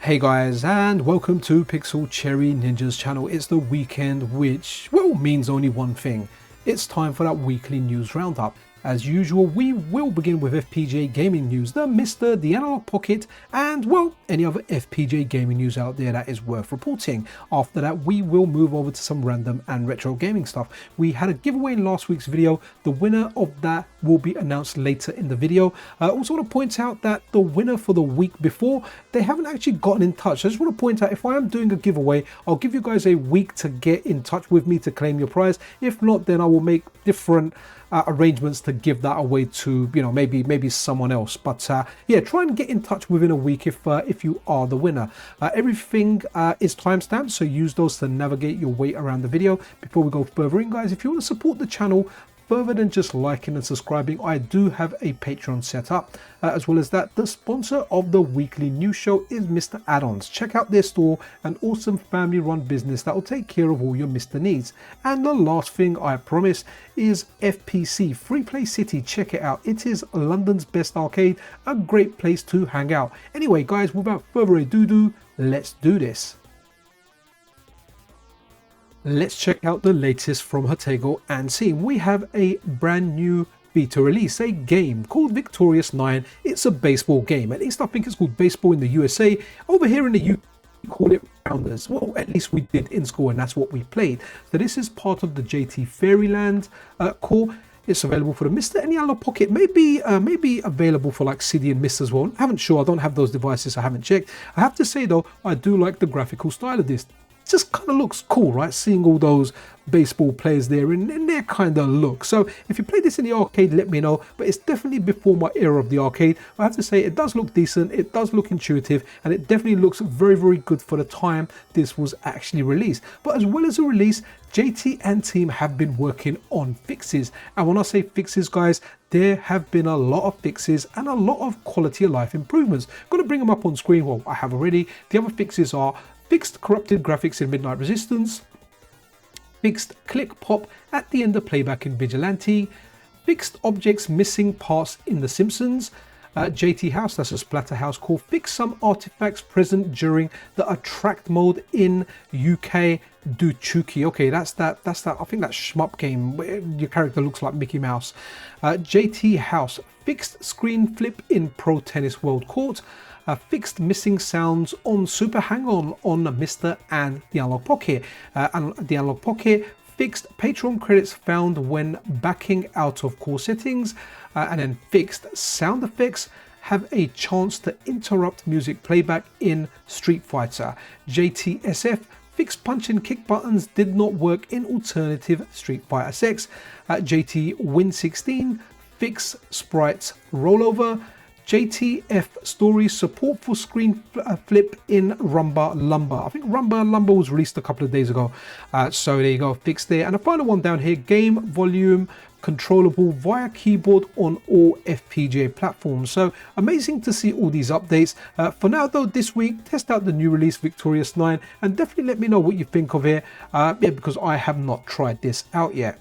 Hey guys, and welcome to Pixel Cherry Ninja's channel. It's the weekend, which, well, means only one thing. It's time for that weekly news roundup. As usual, we will begin with FPGA gaming news, the MiSTer, the Analogue Pocket, and, well, any other FPGA gaming news out there that is worth reporting. After that, we will move over to some random and retro gaming stuff. We had a giveaway in last week's video. The winner of that will be announced later in the video. I also want to point out that the winner for the week before, they haven't actually gotten in touch. I just want to point out, if I am doing a giveaway, I'll give you guys a week to get in touch with me to claim your prize. If not, then I will make different arrangements to give that away to, you know, maybe someone else. But yeah, try and get in touch within a week if you are the winner. Everything is timestamped, so use those to navigate your way around the video. Before we go further in, guys, if you want to support the channel further than just liking and subscribing, I do have a Patreon set up. As well as that, the sponsor of the weekly news show is MiSTer Add-ons. Check out their store, an awesome family run business that will take care of all your MiSTer needs. And the last thing I promise is FPC, Free Play City. Check it out. It is London's best arcade, a great place to hang out. Anyway guys, without further ado, let's do this. Let's check out the latest from Harringay and team. We have a brand new beta release, a game called Victorious 9. It's a baseball game. At least I think it's called baseball in the USA. Over here in the UK, we call it Rounders. Well, at least we did in school, and that's what we played. So this is part of the JT Fairyland core. It's available for the MiSTer and the Analogue Pocket. Maybe available for like CD and MiSTer as well. I haven't sure. I don't have those devices. I haven't checked. I have to say though, I do like the graphical style of this. Just kind of looks cool, right? Seeing all those baseball players there in their kind of look. So if you play this in the arcade, let me know. But it's definitely before my era of the arcade. I have to say, it does look decent, it does look intuitive, and it definitely looks very, very good for the time this was actually released. But as well as a release, JT and team have been working on fixes. And when I say fixes, guys, there have been a lot of fixes and a lot of quality of life improvements. I'm going to bring them up on screen. Well, I have already. The other fixes are fixed corrupted graphics in Midnight Resistance, fixed click pop at the end of playback in Vigilante, fixed objects missing parts in The Simpsons, JT House, that's a splatter house core, fixed some artifacts present during the attract mode in UK Duchuki. Okay, that's that. I think that shmup game where your character looks like Mickey Mouse. JT House, fixed screen flip in Pro Tennis World Court. Fixed missing sounds on Super Hang-On on MiSTer and the Analogue Pocket. And the Analogue Pocket, fixed Patreon credits found when backing out of core settings, and then fixed sound effects have a chance to interrupt music playback in Street Fighter. JTSF, fixed punch and kick buttons did not work in alternative Street Fighter 6. JT Win 16, fixed sprites rollover. JTF story support for screen flip in Rumba Lumber. I think Rumba Lumber was released a couple of days ago. So there you go, fixed there. And the final one down here, game volume controllable via keyboard on all FPGA platforms. So amazing to see all these updates. For now though, this week, test out the new release Victorious 9 and definitely let me know what you think of it. Yeah, because I have not tried this out yet.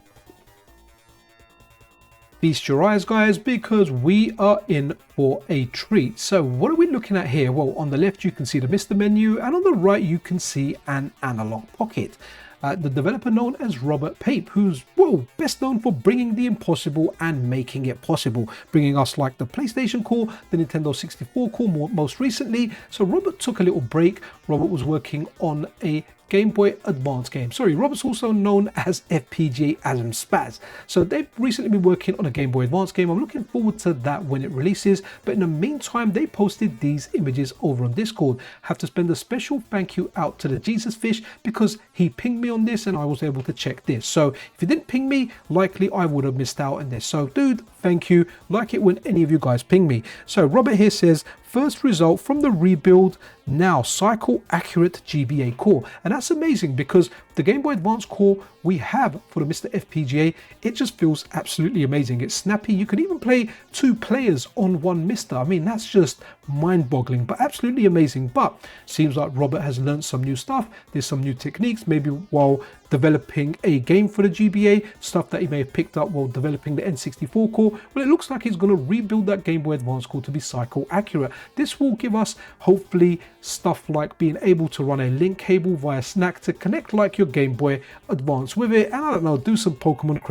Feast your eyes, guys, because we are in for a treat. So what are we looking at here? Well, on the left you can see the MiSTer menu, and on the right you can see an Analogue Pocket. The developer known as Robert Pape, who's, well, best known for bringing the impossible and making it possible, bringing us like the PlayStation core, the Nintendo 64 core most recently. So Robert took a little break. Robert was working on a Game Boy Advance game. Sorry, Robert's also known as FPGA Adam Spaz. So they've recently been working on a Game Boy Advance game. I'm looking forward to that when it releases. But in the meantime, they posted these images over on Discord. Have to spend a special thank you out to the Jesus Fish because he pinged me on this and I was able to check this. So if he didn't ping me, likely I would have missed out on this. So dude, thank you. Like it when any of you guys ping me. So Robert here says, first result from the rebuild, now cycle accurate GBA core. And that's amazing because the Game Boy Advance core we have for the MiSTer FPGA, it just feels absolutely amazing. It's snappy. You can even play 2 players on one MiSTer. I mean, that's just mind-boggling, but absolutely amazing. But seems like Robert has learned some new stuff. There's some new techniques, maybe while developing a game for the GBA, stuff that he may have picked up while developing the N64 core. Well, it looks like he's going to rebuild that Game Boy Advance core to be cycle accurate. This will give us hopefully stuff like being able to run a link cable via snack to connect like your Game Boy Advance with it, and I don't know, do some Pokemon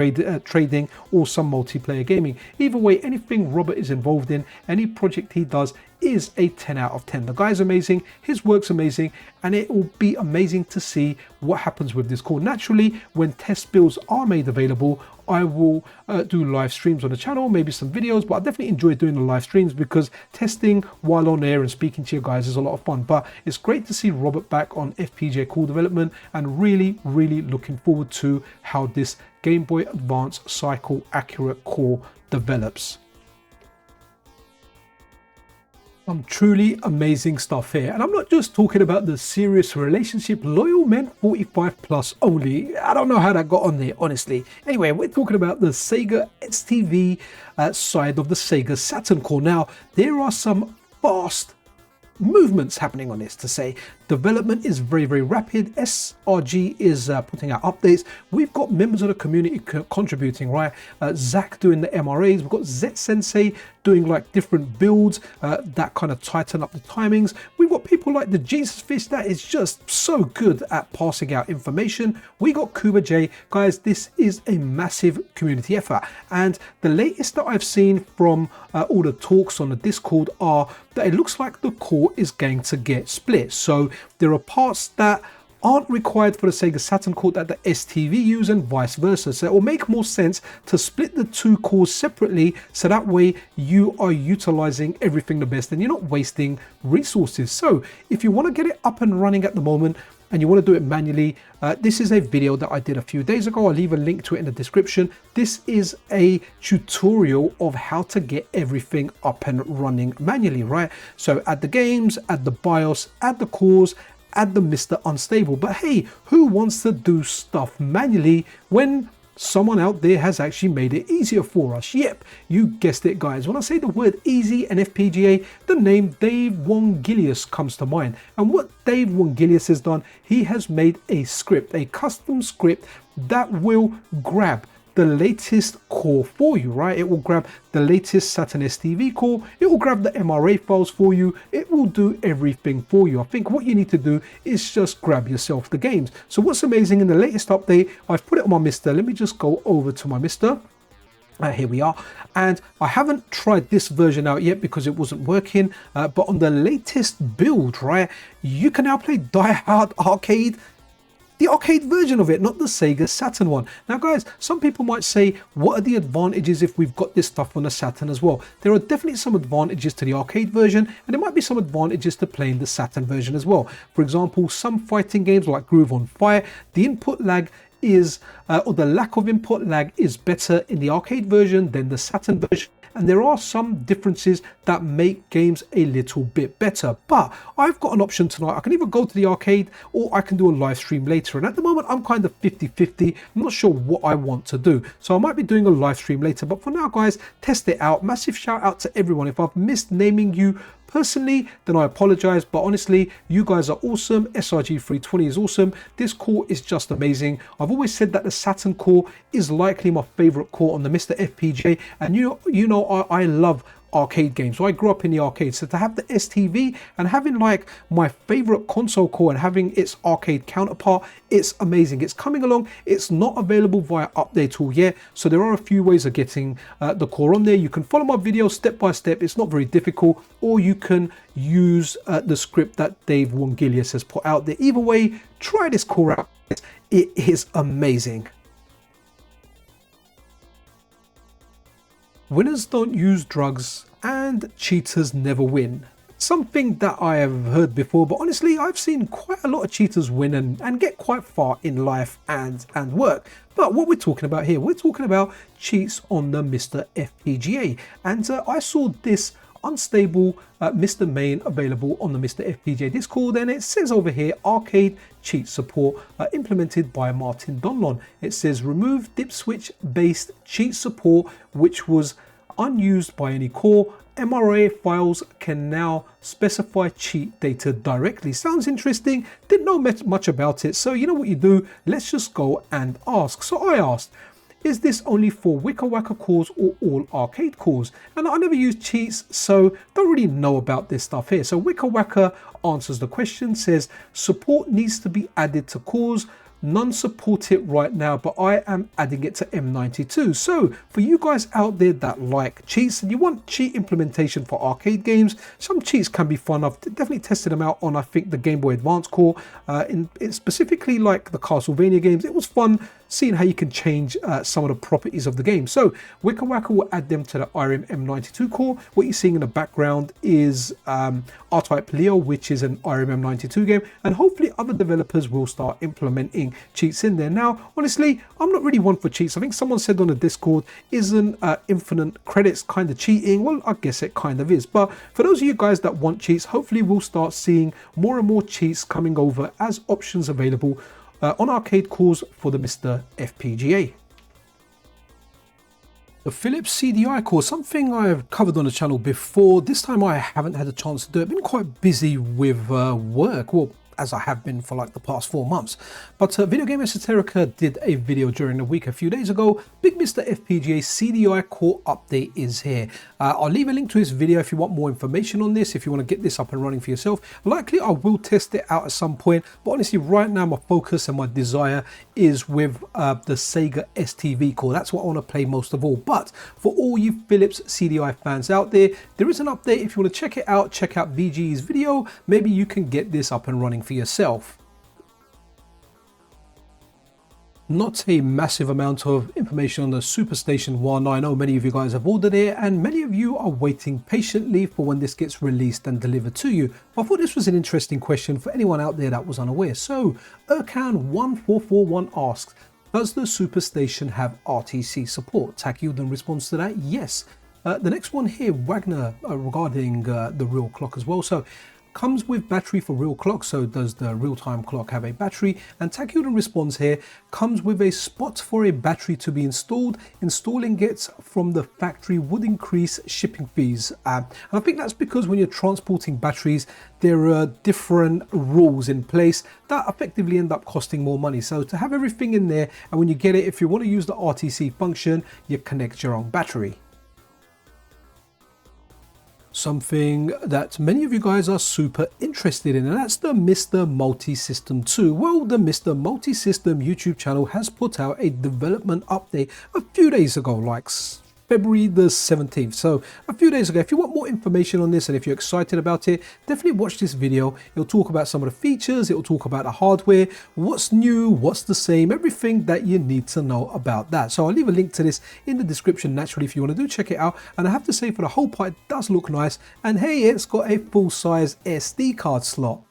trading or some multiplayer gaming. Either way, anything Robert is involved in, any project he does, is a 10 out of 10. The guy's amazing, his work's amazing, and it will be amazing to see what happens with this core. Naturally, when test builds are made available, I will do live streams on the channel, maybe some videos, but I definitely enjoy doing the live streams because testing while on air and speaking to you guys is a lot of fun. But it's great to see Robert back on FPGA core development, and really looking forward to how this Game Boy Advance cycle accurate core develops. Some truly amazing stuff here, and I'm not just talking about the serious relationship loyal men 45 plus only. I don't know how that got on there, honestly. Anyway, we're talking about the SEGA STV side of the SEGA Saturn core. Now, there are some fast movements happening on this, to say development is very rapid. SRG is putting out updates. We've got members of the community contributing, right? Zach doing the MRAs. We've got Z Sensei doing like different builds that kind of tighten up the timings. We've got people like the Jesus Fish that is just so good at passing out information. We got Kuba J. Guys, this is a massive community effort, and the latest that I've seen from all the talks on the Discord are that it looks like the core is going to get split. So there are parts that aren't required for the SEGA Saturn core that the STV use, and vice versa. So it will make more sense to split the 2 cores separately, so that way you are utilizing everything the best and you're not wasting resources. So if you want to get it up and running at the moment and you want to do it manually, this is a video that I did a few days ago. I'll leave a link to it in the description. This is a tutorial of how to get everything up and running manually, right? So add the games, add the BIOS, add the cores, add the MiSTer Unstable. But hey, who wants to do stuff manually when someone out there has actually made it easier for us? Yep, you guessed it, guys. When I say the word easy and FPGA, the name davewongillies comes to mind. And what davewongillies has done, he has made a script, a custom script that will grab the latest core for you, right? It will grab the latest Saturn STV core, it will grab the MRA files for you, it will do everything for you. I think what you need to do is just grab yourself the games. So what's amazing in the latest update, I've put it on my MiSTer. Let me just go over to my MiSTer. Here we are, and I haven't tried this version out yet because it wasn't working, but on the latest build, right, you can now play Die Hard Arcade, the arcade version of it, not the SEGA Saturn one. Now guys, some people might say, what are the advantages if we've got this stuff on the Saturn as well? There are definitely some advantages to the arcade version, and there might be some advantages to playing the Saturn version as well. For example, some fighting games like Groove on Fire, the input lag is, or the lack of input lag is better in the arcade version than the Saturn version. And there are some differences that make games a little bit better. But I've got an option tonight. I can either go to the arcade or I can do a live stream later. And at the moment, I'm kind of 50-50. I'm not sure what I want to do. So I might be doing a live stream later. But for now, guys, test it out. Massive shout out to everyone. If I've missed naming you personally, then I apologize, but honestly, you guys are awesome. SRG320 is awesome. This core is just amazing. I've always said that the Saturn core is likely my favorite core on the MiSTer FPGA, and you know I love arcade games. So I grew up in the arcade, so to have the STV and having like my favorite console core and having its arcade counterpart, it's amazing. It's coming along. It's not available via update tool yet, so there are a few ways of getting the core on there. You can follow my video step by step. It's not very difficult, or you can use the script that davewongillies has put out there. Either way, try this core out. It is amazing. Winners don't use drugs and cheaters never win. Something that I have heard before, but honestly, I've seen quite a lot of cheaters win and get quite far in life and work. But what we're talking about here, we're talking about cheats on the MiSTer FPGA. And I saw this unstable MiSTer main available on the MiSTer FPGA Discord, and it says over here arcade cheat support implemented by Martin Donlon. It says remove dip switch based cheat support which was unused by any core. MRA files can now specify cheat data directly. Sounds interesting. Didn't know much about it, so you know what you do, let's just go and ask. So I asked, is this only for Wicca Wacka cores or all arcade cores? And I never used cheats, so don't really know about this stuff here. So Wicca Wacka answers the question, says support needs to be added to cores. None support it right now, but I am adding it to M92. So for you guys out there that like cheats and you want cheat implementation for arcade games, some cheats can be fun. I've definitely tested them out on, I think, the Game Boy Advance core, in specifically like the Castlevania games. It was fun seeing how you can change some of the properties of the game. So Wicca Wacka will add them to the IRIM M92 core. What you're seeing in the background is R-Type Leo, which is an IRIM M92 game, and hopefully other developers will start implementing cheats in there. Now, honestly, I'm not really one for cheats. I think someone said on the Discord, isn't infinite credits kind of cheating? Well, I guess it kind of is. But for those of you guys that want cheats, hopefully we'll start seeing more and more cheats coming over as options available on arcade cores for the MiSTer FPGA. The Philips CDI core, something I've covered on the channel before. This time I haven't had a chance to do it. I've been quite busy with work, well, as I have been for like the past 4 months. But Video Game Esoterica did a video during the week a few days ago. Big MiSTer FPGA CDI core update is here. I'll leave a link to this video if you want more information on this, if you want to get this up and running for yourself. Likely I will test it out at some point, but honestly right now my focus and my desire is with the SEGA STV core. That's what I want to play most of all. But for all you Philips CDI fans out there, there is an update. If you want to check it out, check out VG's video. Maybe you can get this up and running for yourself. Not a massive amount of information on the SuperStationOne. I know many of you guys have ordered it and many of you are waiting patiently for when this gets released and delivered to you. I thought this was an interesting question for anyone out there that was unaware. So Erkan1441 asks, does the SuperStation have RTC support? Takyuden responds to that, yes. The next one here, Wagner, regarding the real clock as well. So comes with battery for real clock, so does the real-time clock have a battery? And Takyuden responds here, comes with a spot for a battery to be installed. Installing it from the factory would increase shipping fees. And I think that's because when you're transporting batteries, there are different rules in place that effectively end up costing more money. So to have everything in there, and when you get it, if you want to use the RTC function, you connect your own battery. Something that many of you guys are super interested in, and that's the MiSTer Multi-System 2. Well, the MiSTer Multi-System YouTube channel has put out a development update a few days ago, like February the 17th. So a few days ago. If you want more information on this and if you're excited about it, definitely watch this video. It'll talk about some of the features, it'll talk about the hardware, what's new, what's the same, everything that you need to know about that. So I'll leave a link to this in the description naturally if you want to check it out. And I have to say, for the whole part, it does look nice, and hey, it's got a full-size SD card slot.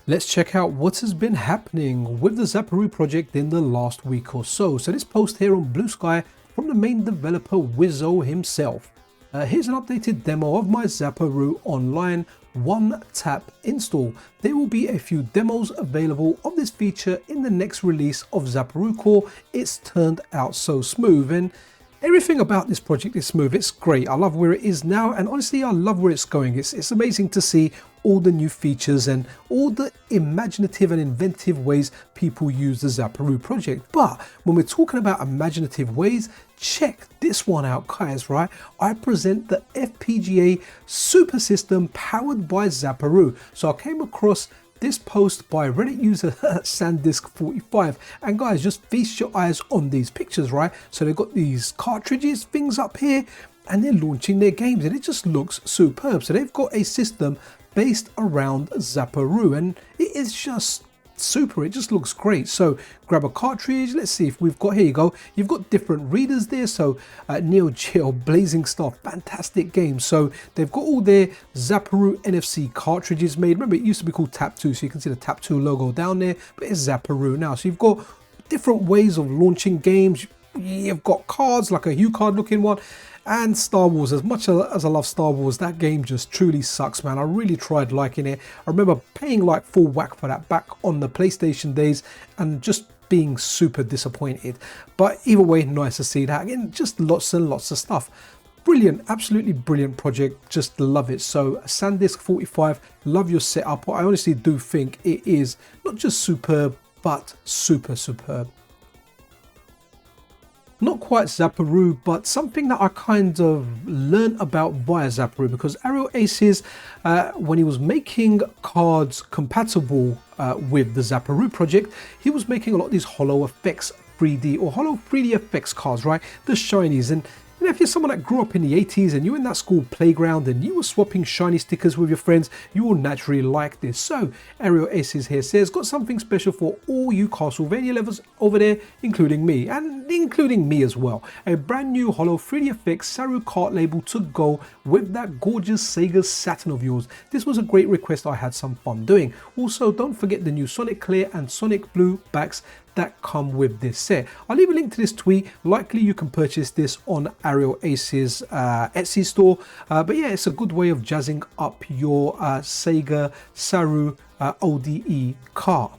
Let's check out what has been happening with the Zaparoo project in the last week or so. So this post here on Blue Sky from the main developer Wizzo himself. Here's an updated demo of my Zaparoo online one-tap install. There will be a few demos available of this feature in the next release of Zaparoo Core. It's turned out so smooth, and everything about this project is smooth. It's great. I love where it is now, and honestly I love where it's going. It's amazing to see all the new features and all the imaginative and inventive ways people use the Zaparoo project. But when we're talking about imaginative ways, check this one out, guys, right? I present the FPGA super system powered by Zaparoo. So I came across this post by Reddit user SanDisk45, and guys, just feast your eyes on these pictures, right? So they've got these cartridges things up here and they're launching their games, and it just looks superb. So they've got a system based around Zaparoo, and it is just super. It just looks great. So grab a cartridge. Let's see if we've got, here you go, you've got different readers there. So Neo Geo, Blazing Star, fantastic game. So they've got all their Zaparoo NFC cartridges made. Remember, it used to be called Tap 2, so you can see the Tap 2 logo down there, but it's Zaparoo now. So you've got different ways of launching games. You've got cards like a Hue card looking one, And Star Wars, as much as I love Star Wars, that game just truly sucks, man. I really tried liking it. I remember paying like full whack for that back on the PlayStation days and just being super disappointed. But either way, nice to see that. Again, just lots and lots of stuff. Brilliant, absolutely brilliant project. Just love it. So SanDisk 45, love your setup. I honestly do think it is not just superb, but super superb. Not quite Zaparoo, but something that I kind of learned about via Zaparoo, because Aerial Aces, when he was making cards compatible with the Zaparoo project, he was making a lot of these Holo Effects 3D or Holo 3D Effects cards, right? The shinies. And you know, if you're someone that grew up in the 80s and you're in that school playground and you were swapping shiny stickers with your friends, you will naturally like this. So Aerial Aces here says, got something special for all you Castlevania lovers over there, including me, and including me as well. A brand new Holo 3D Effects SAROO card label to go with that gorgeous SEGA Saturn of yours. This was a great request I had some fun doing. Also, don't forget the new Sonic Clear and Sonic Blue backs that come with this set. I'll leave a link to this tweet. Likely you can purchase this on Aerial Aces Etsy store, but yeah, it's a good way of jazzing up your SEGA SAROO ODE card.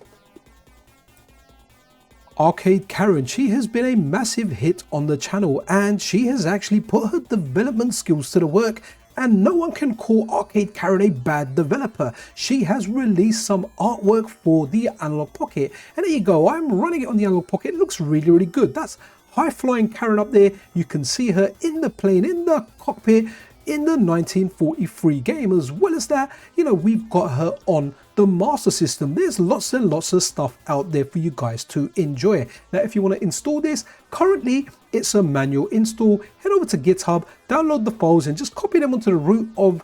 Arcade Karen, she has been a massive hit on the channel and she has actually put her development skills to the work, and no one can call Arcade Karen a bad developer. She has released some artwork for the Analogue Pocket, and there you go, I'm running it on the Analogue Pocket. It looks really, really good. That's high flying Karen up there. You can see her in the plane, in the cockpit, in the 1943 game. As well as that, you know, we've got her on the Master System. There's lots and lots of stuff out there for you guys to enjoy. Now, if you want to install this, currently it's a manual install. Head over to GitHub, download the files and just copy them onto the root of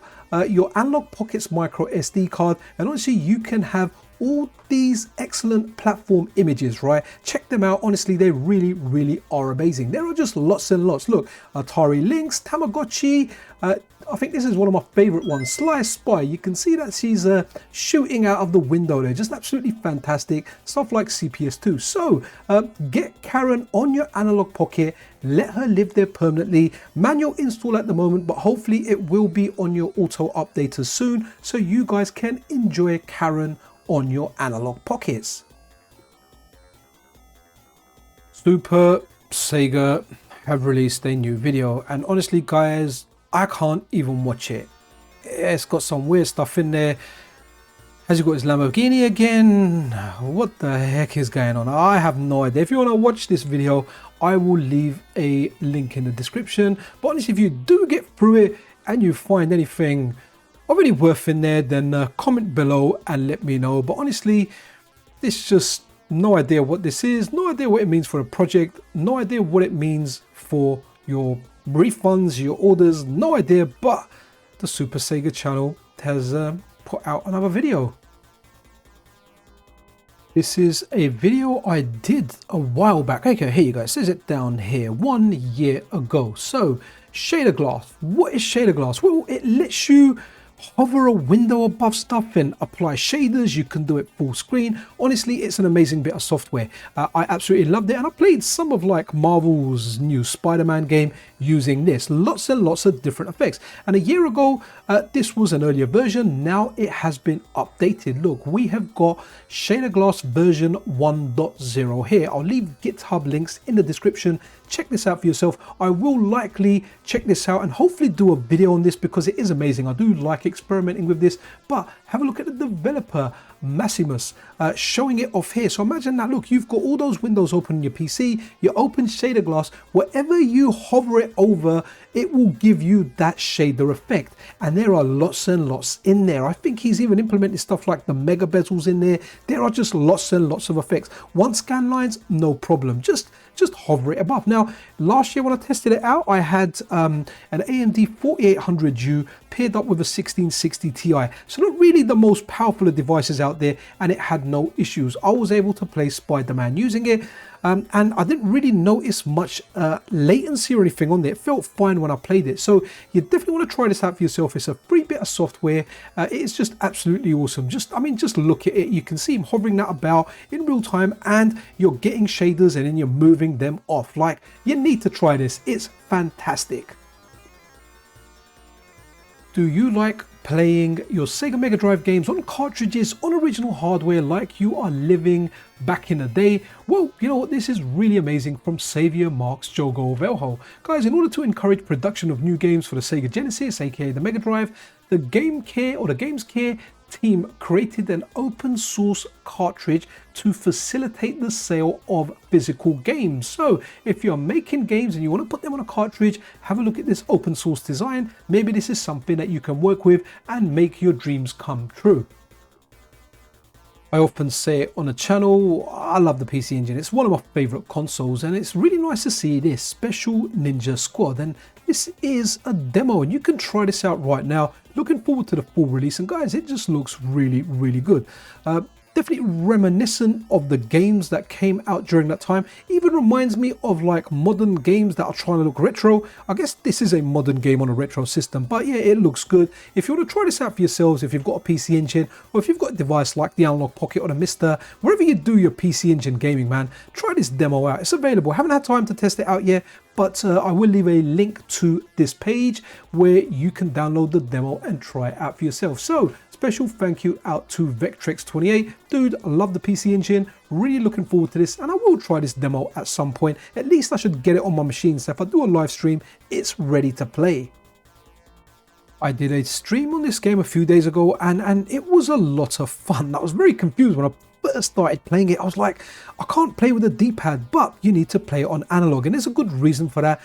your Analogue Pocket's micro SD card, and honestly you can have all these excellent platform images, right? Check them out. Honestly, they really, really are amazing. There are just lots and lots. Look, Atari Lynx, Tamagotchi. I think this is one of my favorite ones, Sly Spy. You can see that she's shooting out of the window there. Just absolutely fantastic. Stuff like CPS2. So get Karen on your Analogue Pocket. Let her live there permanently. Manual install at the moment, but hopefully it will be on your auto updater soon, so you guys can enjoy Karen on your Analogue Pockets. SuperSEGA have released a new video, and honestly guys, I can't even watch it. It's got some weird stuff in there. Has he got his Lamborghini again? What the heck is going on? I have no idea. If you want to watch this video, I will leave a link in the description. But honestly, if you do get through it and you find anything of any worth in there, then comment below and let me know. But honestly, this just no idea what this is, no idea what it means for a project, no idea what it means for your refunds, your orders, no idea. But the SuperSEGA channel has put out another video. This is a video I did a while back. Okay, here you go. It says it down here, 1 year ago. So ShaderGlass. What is ShaderGlass? Well, it lets you hover a window above stuff and apply shaders. You can do it full screen. Honestly, it's an amazing bit of software. I absolutely loved it, and I played some of like Marvel's new Spider-Man game using this. Lots and lots of different effects. And a year ago, this was an earlier version. Now it has been updated. Look, we have got ShaderGlass version 1.0 here. I'll leave GitHub links in the description. Check this out for yourself. I will likely check this out and hopefully do a video on this because it is amazing. I do like experimenting with this, but have a look at the developer Maximus showing it off here. So imagine that. Look, you've got all those windows open in your PC, you open ShaderGlass, whatever you hover it over, it will give you that shader effect, and there are lots and lots in there. I think he's even implemented stuff like the mega bezels in there. There are just lots and lots of effects. One scan lines, no problem, just hover it above. Now last year when I tested it out, I had an AMD 4800U paired up with a 1660 Ti, so not really the most powerful of devices out there, and it had no issues. I was able to play Spider-Man using it, and I didn't really notice much latency or anything on there. It felt fine when I played it. So you definitely want to try this out for yourself. It's a free bit of software. It's just absolutely awesome. I mean, just look at it. You can see him hovering that about in real time, and you're getting shaders and then you're moving them off. Like, you need to try this. It's fantastic. Do you like playing your Sega Mega Drive games on cartridges on original hardware like you are living back in the day? Well, you know what, this is really amazing from Xavier Marks Jogo Velho. Guys, in order to encourage production of new games for the Sega Genesis, aka the Mega Drive, the GamesCare team created an open source cartridge to facilitate the sale of physical games. So if you're making games and you want to put them on a cartridge, have a look at this open source design. Maybe this is something that you can work with and make your dreams come true. I often say it on the channel, I love the PC Engine. It's one of my favorite consoles, and it's really nice to see this Special Ninja Squad. And this is a demo, and you can try this out right now. Looking forward to the full release, and guys, it just looks really, really good. Definitely reminiscent of the games that came out during that time. Even reminds me of like modern games that are trying to look retro. I guess this is a modern game on a retro system, but yeah, it looks good. If you want to try this out for yourselves, if you've got a PC Engine, or if you've got a device like the Analogue Pocket or the MiSTer, wherever you do your PC Engine gaming, man, try this demo out. It's available. I haven't had time to test it out yet, but I will leave a link to this page where you can download the demo and try it out for yourself. So special thank you out to Vectrex28. Dude, I love the PC Engine. Really looking forward to this, and I will try this demo at some point. At least I should get it on my machine, so if I do a live stream, it's ready to play. I did a stream on this game a few days ago, and it was a lot of fun. I was very confused when I first started playing it. I was like, I can't play with a D-pad, but you need to play it on analog, and there's a good reason for that.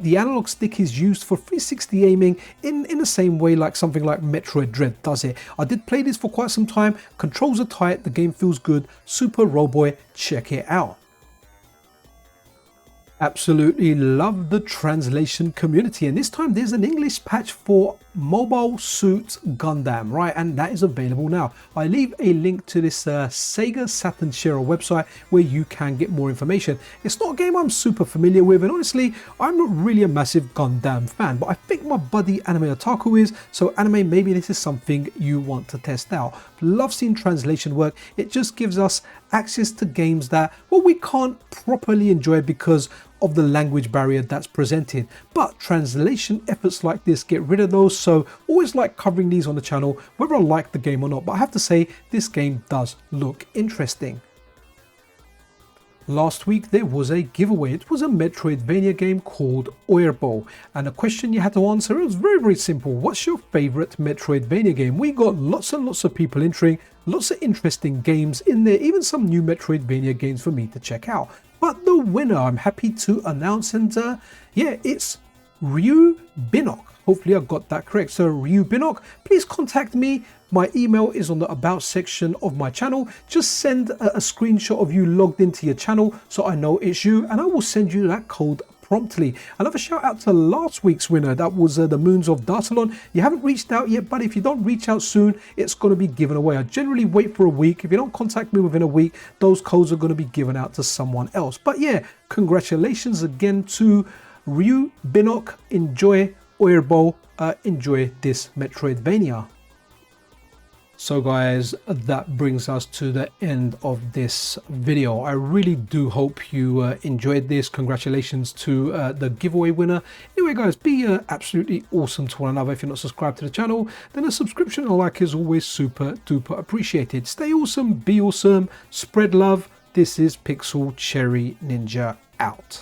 The analog stick is used for 360 aiming in the same way like something like Metroid Dread does it. I did play this for quite some time. Controls are tight, the game feels good. Super Roboy, check it out. Absolutely love the translation community, and this time there's an English patch for Mobile Suit Gundam, right? And that is available now. I leave a link to this SEGA SotN SAROO website where you can get more information. It's not a game I'm super familiar with, and honestly, I'm not really a massive Gundam fan, but I think my buddy Anime Otaku is, so Anime, maybe this is something you want to test out. Love seeing translation work. It just gives us access to games that, well, we can't properly enjoy because of the language barrier that's presented, but translation efforts like this get rid of those. So always like covering these on the channel, whether I like the game or not. But I have to say, this game does look interesting. Last week there was a giveaway. It was a Metroidvania game called Oirbo, and a question you had to answer, it was very, very simple. What's your favorite Metroidvania game? We got lots and lots of people entering, lots of interesting games in there, even some new Metroidvania games for me to check out. But the winner, I'm happy to announce, and yeah, it's Ryu Binok. Hopefully I got that correct. So Ryu Binok, please contact me. My email is on the about section of my channel. Just send a screenshot of you logged into your channel so I know it's you, and I will send you that code promptly. Another shout out to last week's winner. That was the Moons of Dartalon. You haven't reached out yet, but if you don't reach out soon, it's going to be given away. I generally wait for a week. If you don't contact me within a week, those codes are going to be given out to someone else. But yeah, congratulations again to Ryu Binok. Enjoy Oirbo. Enjoy this Metroidvania. So guys, that brings us to the end of this video. I really do hope you enjoyed this. Congratulations to the giveaway winner. Anyway guys, be absolutely awesome to one another. If you're not subscribed to the channel, then a subscription and a like is always super duper appreciated. Stay awesome, be awesome, spread love. This is Pixel Cherry Ninja out.